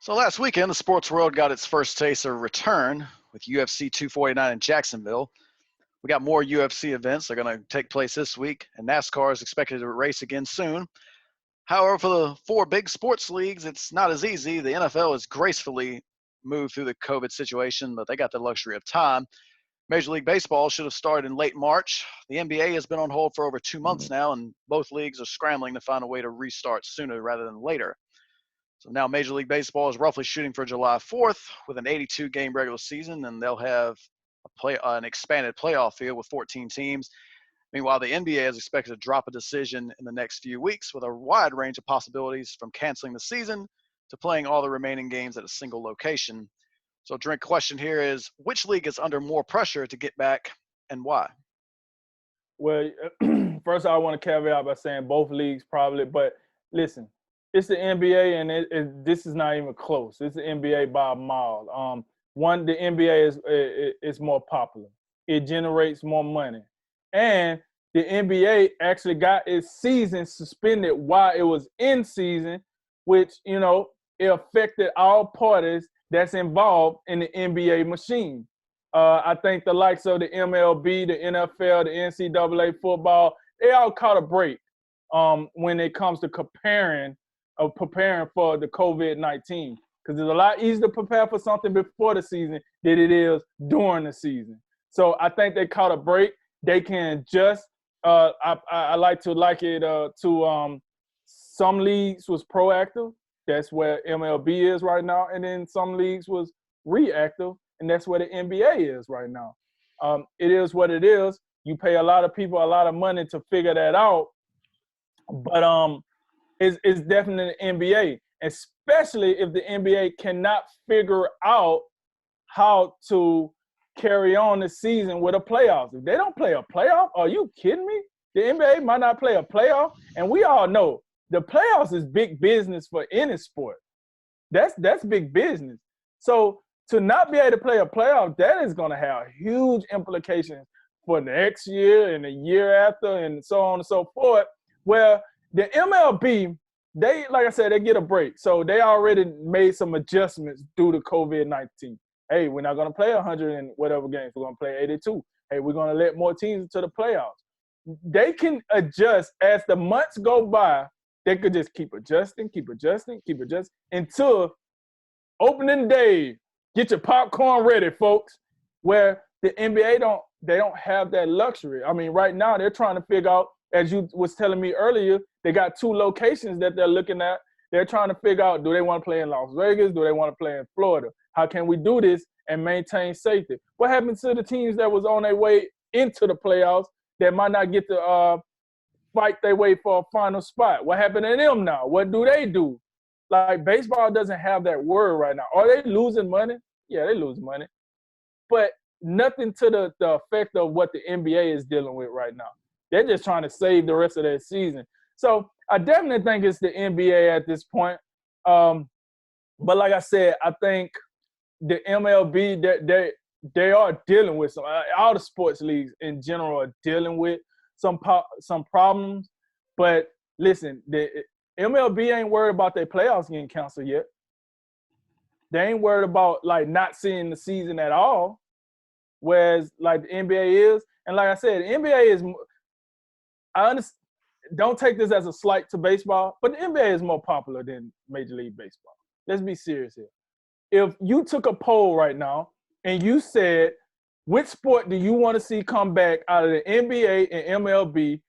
So last weekend, the sports world got its first taste of return with UFC 249 in Jacksonville. We got more UFC events that are going to take place this week, and NASCAR is expected to race again soon. However, for the four big sports leagues, it's not as easy. The NFL has gracefully moved through the COVID situation, but they got the luxury of time. Major League Baseball should have started in late March. The NBA has been on hold for over 2 months now, and both leagues are scrambling to find a way to restart sooner rather than later. So now Major League Baseball is roughly shooting for July 4th with an 82-game regular season, and they'll have an expanded playoff field with 14 teams. Meanwhile, the NBA is expected to drop a decision in the next few weeks with a wide range of possibilities from canceling the season to playing all the remaining games at a single location. So the question here is, which league is under more pressure to get back and why? Well, first I want to caveat by saying both leagues probably, but listen, it's the NBA and this is not even close. It's the NBA by a mile. The NBA is more popular. It generates more money. And the NBA actually got its season suspended while it was in season, which, it affected all parties that's involved in the NBA machine. I think the likes of the MLB, the NFL, the NCAA football, they all caught a break when it comes to preparing for the COVID-19. Because it's a lot easier to prepare for something before the season than it is during the season. So I think they caught a break. They can adjust. I like to like it to some leagues was proactive. That's where MLB is right now. And then some leagues was reactive. And that's where the NBA is right now. It is what it is. You pay a lot of people a lot of money to figure that out. But it's definitely the NBA, especially if the NBA cannot figure out how to carry on the season with a playoff. If they don't play a playoff, are you kidding me? The NBA might not play a playoff, and we all know the playoffs is big business for any sport. That's big business. So to not be able to play a playoff, that is going to have huge implications for next year and the year after and so on and so forth, where the MLB, they, like I said, they get a break. So they already made some adjustments due to COVID-19. Hey, we're not going to play 100 and whatever games. We're going to play 82. Hey, we're going to let more teams into the playoffs. They can adjust as the months go by. They could just keep adjusting until opening day. Get your popcorn ready, folks. Where the NBA don't have that luxury. I mean, right now they're trying to figure out, as you was telling me earlier, they got 2 locations that they're looking at. They're trying to figure out, do they want to play in Las Vegas? Do they want to play in Florida? How can we do this and maintain safety? What happens to the teams that was on their way into the playoffs that might not get to fight their way for a final spot? What happened to them now? What do they do? Like, baseball doesn't have that word right now. Are they losing money? Yeah, they lose money. But nothing to the effect of what the NBA is dealing with right now. They're just trying to save the rest of their season. So I definitely think it's the NBA at this point. But like I said, I think the MLB, they are dealing with all the sports leagues in general are dealing with some problems. But listen, the MLB ain't worried about their playoffs getting canceled yet. They ain't worried about not seeing the season at all, whereas the NBA is. And like I said, the NBA is. Don't take this as a slight to baseball, but the NBA is more popular than Major League Baseball. Let's be serious here. If you took a poll right now and you said, which sport do you want to see come back out of the NBA and MLB,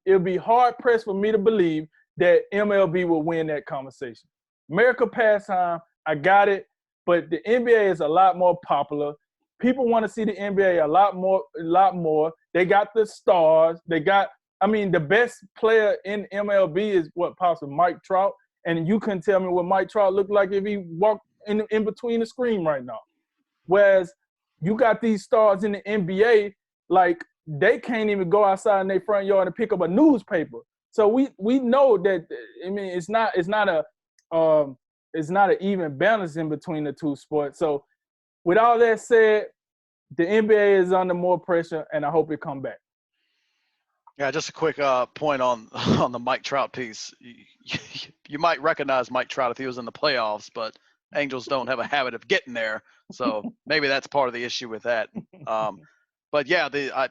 it'll be hard pressed for me to believe that MLB will win that conversation. America pastime, I got it, but the NBA is a lot more popular. People want to see the NBA a lot more. They got the stars. The best player in MLB is possibly Mike Trout. And you couldn't tell me what Mike Trout looked like if he walked in between the screen right now. Whereas you got these stars in the NBA, they can't even go outside in their front yard and pick up a newspaper. So we know that, it's not an even balance in between the two sports. So with all that said, the NBA is under more pressure, and I hope it come back. Yeah, just a quick point on the Mike Trout piece. you might recognize Mike Trout if he was in the playoffs, but Angels don't have a habit of getting there, so maybe that's part of the issue with that. But yeah,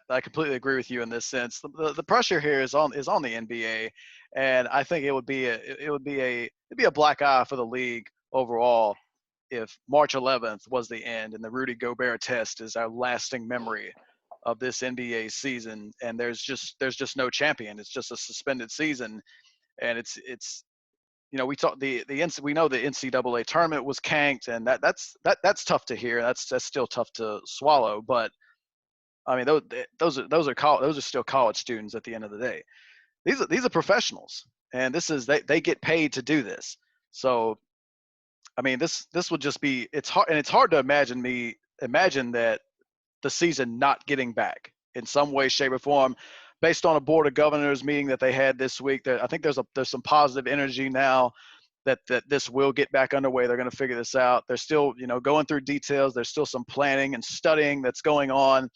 I completely agree with you in this sense. The pressure here is on the NBA, and I think it'd be a black eye for the league overall if March 11th was the end and the Rudy Gobert test is our lasting memory of this NBA season, and there's just no champion. It's just a suspended season, and it's we know the NCAA tournament was canked, and that's tough to hear. That's still tough to swallow. But I mean, those are still college students at the end of the day. These are professionals, and they get paid to do this. So I mean, this would just be it's hard to imagine that the season not getting back in some way, shape, or form, based on a board of governors meeting that they had this week. That I think there's some positive energy now that this will get back underway. They're going to figure this out. They're still going through details. There's still some planning and studying that's going on.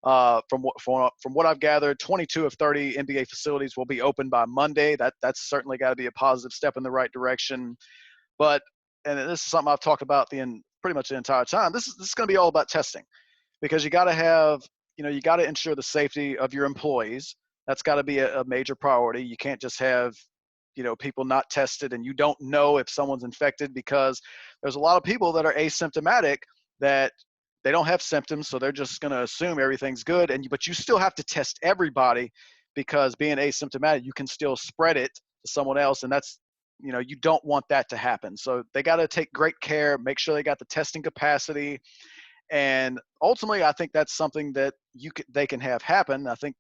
From what I've gathered, 22 of 30 NBA facilities will be open by Monday. That's certainly got to be a positive step in the right direction. But and this is something I've talked about pretty much the entire time. This is going to be all about testing, because you got to ensure the safety of your employees. That's got to be a major priority. You can't just have people not tested and you don't know if someone's infected, because there's a lot of people that are asymptomatic that they don't have symptoms, so they're just going to assume everything's good. But you still have to test everybody, because being asymptomatic, you can still spread it to someone else, and that's you don't want that to happen. So they got to take great care, make sure they got the testing capacity, and ultimately, I think that's something that they can have happen. I think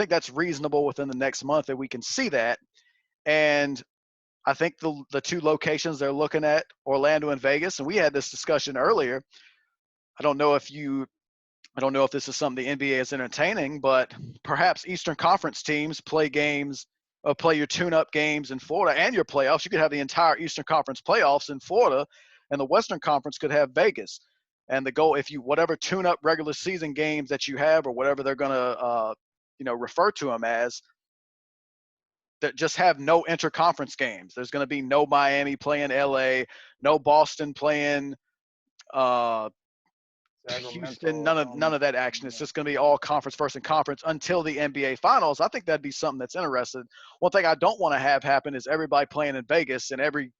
that's reasonable within the next month that we can see that. And I think the two locations they're looking at, Orlando and Vegas, and we had this discussion earlier. I don't know if this is something the NBA is entertaining, but perhaps Eastern Conference teams play your tune-up games in Florida and your playoffs. You could have the entire Eastern Conference playoffs in Florida, and the Western Conference could have Vegas. And the goal, whatever tune-up regular season games that you have, or whatever they're going to refer to them as, that just have no interconference games. There's going to be no Miami playing LA, no Boston playing Houston, none of that action. It's just going to be all conference versus conference until the NBA Finals. I think that'd be something that's interesting. One thing I don't want to have happen is everybody playing in Vegas, and every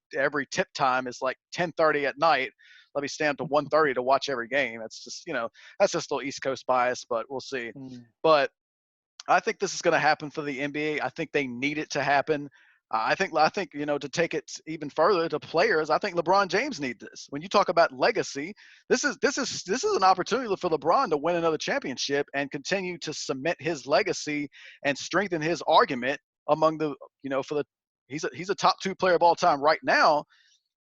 tip time is like 10:30 at night. Let me stand to 1:30 to watch every game. That's just that's just a little East Coast bias, but we'll see. But I think this is going to happen for the NBA. I think they need it to happen. I think to take it even further to players, I think LeBron James needs this. When you talk about legacy, this is an opportunity for LeBron to win another championship and continue to cement his legacy and strengthen his argument among he's a top 2 player of all time right now.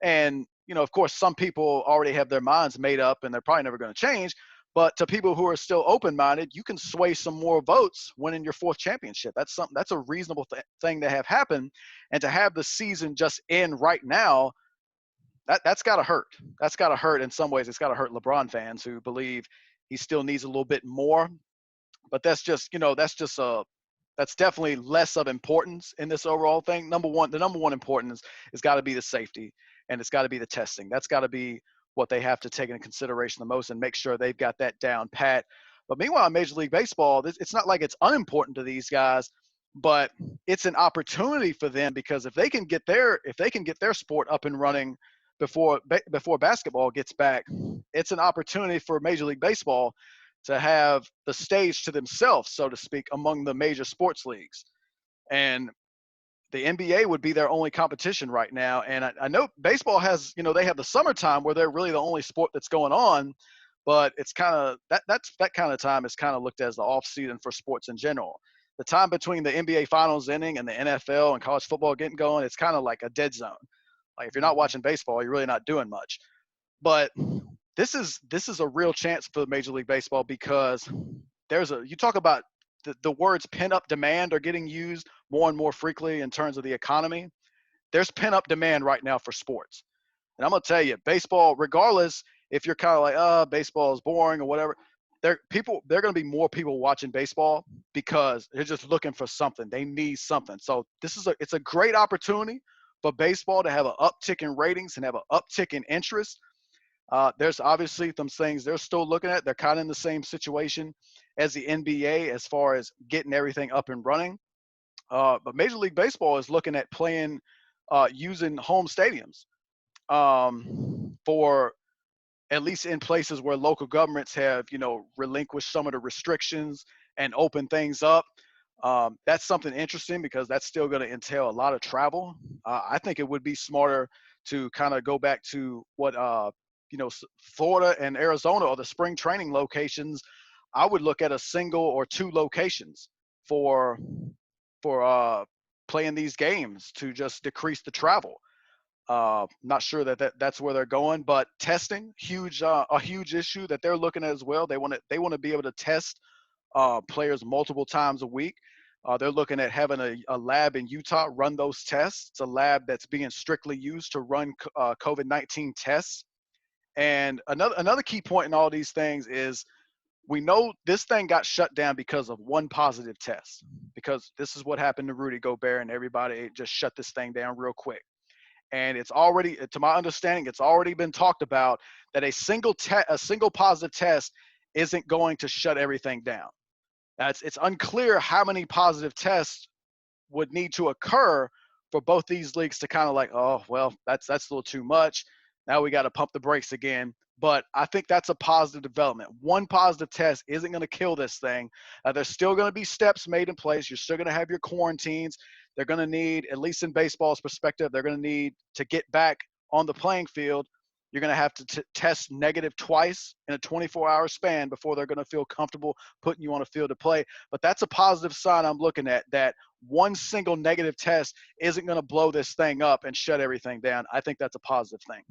And of course, some people already have their minds made up and they're probably never going to change. But to people who are still open-minded, you can sway some more votes winning your 4th championship. That's a reasonable thing to have happen. And to have the season just end right now, that's got to hurt. That's got to hurt in some ways. It's got to hurt LeBron fans who believe he still needs a little bit more. But that's definitely less of importance in this overall thing. The number one importance has got to be the safety, and it's got to be the testing. That's got to be what they have to take into consideration the most and make sure they've got that down pat. But meanwhile, in Major League Baseball, it's not like it's unimportant to these guys, but it's an opportunity for them, because if they can get their sport up and running before basketball gets back, it's an opportunity for Major League Baseball to have the stage to themselves, so to speak, among the major sports leagues. And the NBA would be their only competition right now. And I know baseball has, they have the summertime where they're really the only sport that's going on, but it's kind of that kind of time is kind of looked as the off season for sports in general. The time between the NBA finals ending and the NFL and college football getting going, it's kind of like a dead zone. Like if you're not watching baseball, you're really not doing much. But this is a real chance for Major League Baseball, because you talk about the words pent-up demand are getting used more and more frequently in terms of the economy. There's pent-up demand right now for sports. And I'm going to tell you, baseball, regardless if you're kind of like, baseball is boring or whatever, there are going to be more people watching baseball because they're just looking for something. They need something. So it's a great opportunity for baseball to have an uptick in ratings and have an uptick in interest. There's obviously some things they're still looking at. They're kind of in the same situation as the NBA as far as getting everything up and running. But Major League Baseball is looking at playing using home stadiums for at least in places where local governments have, relinquished some of the restrictions and open things up. That's something interesting because that's still going to entail a lot of travel. I think it would be smarter to kind of go back to what, Florida and Arizona are the spring training locations. I would look at a single or two locations for playing these games to just decrease the travel. Not sure that's where they're going, but testing a huge issue that they're looking at as well. They want to be able to test players multiple times a week. They're looking at having a lab in Utah run those tests. It's a lab that's being strictly used to run COVID-19 tests. And another key point in all these things is we know this thing got shut down because of one positive test. Because this is what happened to Rudy Gobert, and everybody just shut this thing down real quick. And it's already, to my understanding, it's already been talked about that a single positive test isn't going to shut everything down. Now, it's unclear how many positive tests would need to occur for both these leagues to kind of like, oh, well, that's a little too much. Now we got to pump the brakes again. But I think that's a positive development. One positive test isn't going to kill this thing. There's still going to be steps made in place. You're still going to have your quarantines. They're going to need, at least in baseball's perspective, they're going to need to get back on the playing field. You're going to have to test negative twice in a 24-hour span before they're going to feel comfortable putting you on a field to play. But that's a positive sign I'm looking at, that one single negative test isn't going to blow this thing up and shut everything down. I think that's a positive thing.